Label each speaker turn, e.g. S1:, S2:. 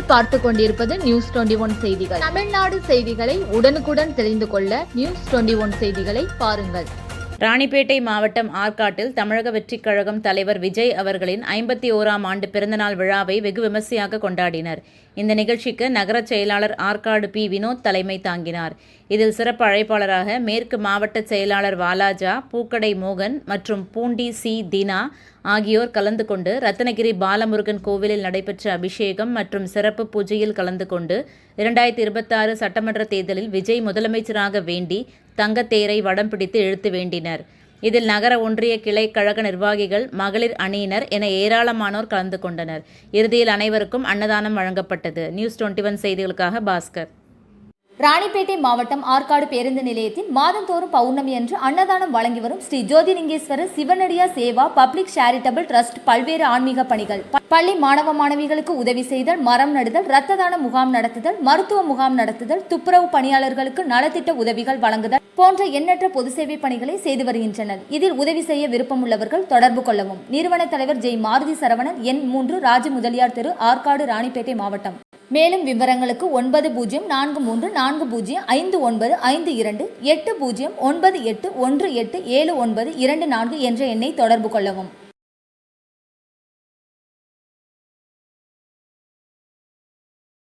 S1: நீங்கள் பார்த்து கொண்டிருப்பது நியூஸ் 21 செய்திகள். தமிழ்நாடு செய்திகளை உடனுக்குடன் தெரிந்து கொள்ள நியூஸ் 21 செய்திகளை பாருங்கள்.
S2: ராணிப்பேட்டை மாவட்டம் ஆற்காட்டில் தமிழக வெற்றிக் கழகம் தலைவர் விஜய் அவர்களின் 51ஆம் ஆண்டு பிறந்தநாள் விழாவை வெகு விமர்சையாக கொண்டாடினர். இந்த நிகழ்ச்சிக்கு நகர செயலாளர் ஆற்காடு பி. வினோத் தலைமை தாங்கினார். இதில் சிறப்பு அழைப்பாளராக மேற்கு மாவட்ட செயலாளர் வாலாஜா, பூக்கடை மோகன் மற்றும் பூண்டி சி. தீனா ஆகியோர் கலந்து கொண்டு ரத்னகிரி பாலமுருகன் கோவிலில் நடைபெற்ற அபிஷேகம் மற்றும் சிறப்பு பூஜையில் கலந்து கொண்டு 2026 சட்டமன்ற தேர்தலில் விஜய் முதலமைச்சராக வேண்டி தங்கத்தேரை வடம் பிடித்து இழுத்து வேண்டினர். இதில் நகர ஒன்றிய கிளை கழக நிர்வாகிகள், மகளிர் அணியினர் என ஏராளமானோர் கலந்து கொண்டனர். இறுதியில் அனைவருக்கும் அன்னதானம் வழங்கப்பட்டது. நியூஸ் 21 செய்திகளுக்காக பாஸ்கர்.
S3: ராணிப்பேட்டை மாவட்டம் ஆற்காடு பேருந்து நிலையத்தில் மாதந்தோறும் பௌர்ணமி அன்று அன்னதானம் வழங்கி வரும் Sri Jothilingeswarar சிவனடியா Seva public charitable trust பல்வேறு ஆன்மீக பணிகள், பள்ளி மாணவ மாணவிகளுக்கு உதவி செய்தல், மரம் நடுதல், இரத்த தான முகாம் நடத்துதல், மருத்துவ முகாம் நடத்துதல், துப்புரவு பணியாளர்களுக்கு நலத்திட்ட உதவிகள் வழங்குதல் போன்ற எண்ணற்ற பொது சேவை பணிகளை செய்து வருகின்றனர். இதில் உதவி செய்ய விருப்பமுள்ளவர்கள் தொடர்பு கொள்ளவும். நிறுவன தலைவர் ஜெய் மாருதி சரவணன், எண் 3, ராஜ முதலியார் தெரு, ஆற்காடு, ராணிப்பேட்டை மாவட்டம். மேலும் விவரங்களுக்கு 9040459522 8098187924 என்ற எண்ணை தொடர்பு கொள்ளவும்.